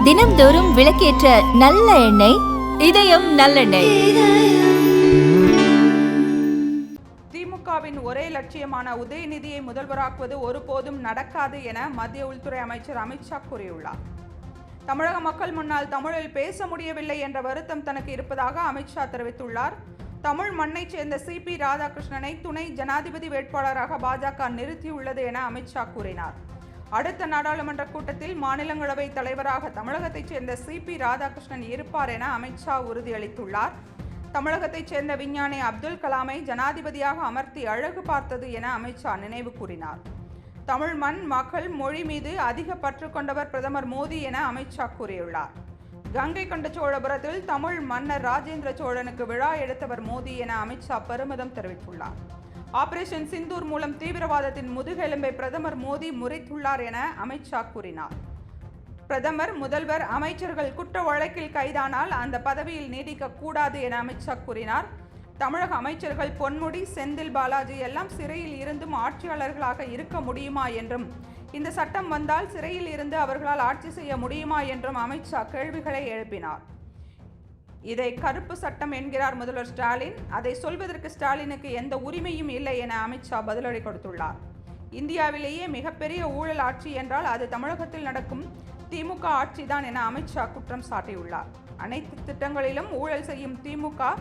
தினம்தோறும் விளக்கேற்ற நல்ல எண்ணெய் இதயம் நல்லெண்ணெய். திமுகவின் ஒரே லட்சியமான உதயநிதியை முதல்வராக்குவது ஒருபோதும் நடக்காது என மத்திய உள்துறை அமைச்சர் அமித்ஷா கூறியுள்ளார். தமிழக மக்கள் முன்னால் தமிழில் பேச முடியவில்லை என்ற வருத்தம் தனக்கு இருப்பதாக அமித்ஷா தெரிவித்துள்ளார். தமிழ் மண்ணைச் சேர்ந்த சிபி ராதாகிருஷ்ணனை துணை ஜனாதிபதி வேட்பாளராக பாஜக நிறுத்தியுள்ளது என அமித்ஷா கூறினார். அடுத்த நாடாளுமன்ற கூட்டத்தில் மாநிலங்களவை தலைவராக தமிழகத்தைச் சேர்ந்த சிபி ராதாகிருஷ்ணன் இருப்பார் என அமித்ஷா உறுதியளித்துள்ளார். தமிழகத்தைச் சேர்ந்த விஞ்ஞானி அப்துல் கலாமை ஜனாதிபதியாக அமர்த்தி அழகு பார்த்தது என அமித்ஷா நினைவு கூறினார். தமிழ் மண், மக்கள், மொழி மீது அதிக பற்று கொண்டவர் பிரதமர் மோடி என அமித்ஷா கூறியுள்ளார். கங்கை கொண்ட சோழபுரத்தில் தமிழ் மன்னர் ராஜேந்திர சோழனுக்கு விழா எடுத்தவர் மோடி என அமித்ஷா பெருமிதம் தெரிவித்துள்ளார். ஆபரேஷன் சிந்தூர் மூலம் தீவிரவாதத்தின் முதுகெலும்பை பிரதமர் மோடி முறித்துள்ளார் என அமித்ஷா கூறினார். பிரதமர், முதல்வர், அமைச்சர்கள் குற்ற வழக்கில் கைதானால் அந்த பதவியில் நீடிக்க கூடாது என அமித்ஷா கூறினார். தமிழக அமைச்சர்கள் பொன்முடி, செந்தில் பாலாஜி எல்லாம் சிறையில் இருந்தும் ஆட்சியாளர்களாக இருக்க முடியுமா என்றும், இந்த சட்டம் வந்தால் சிறையில் இருந்து அவர்களால் ஆட்சி செய்ய முடியுமா என்றும் அமித்ஷா கேள்விகளை எழுப்பினார். இதை கருப்பு சட்டம் என்கிறார் முதல்வர் ஸ்டாலின். அதை சொல்வதற்கு ஸ்டாலினுக்கு எந்த உரிமையும் இல்லை என அமித்ஷா பதிலடி கொடுத்துள்ளார். இந்தியாவிலேயே மிகப்பெரிய ஊழல் ஆட்சி என்றால் அது தமிழகத்தில் நடக்கும் திமுக ஆட்சிதான் என அமித்ஷா குற்றம் சாட்டியுள்ளார். அனைத்து திட்டங்களிலும் ஊழல் செய்யும் திமுக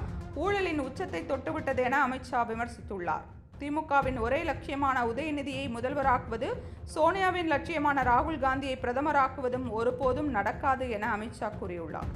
ஊழலின் உச்சத்தை தொட்டுவிட்டது என அமித்ஷா விமர்சித்துள்ளார். திமுகவின் ஒரே லட்சியமான உதயநிதியை முதல்வராக்குவது, சோனியாவின் லட்சியமான ராகுல் காந்தியை பிரதமராக்குவதும் ஒருபோதும் நடக்காது என அமித்ஷா கூறியுள்ளார்.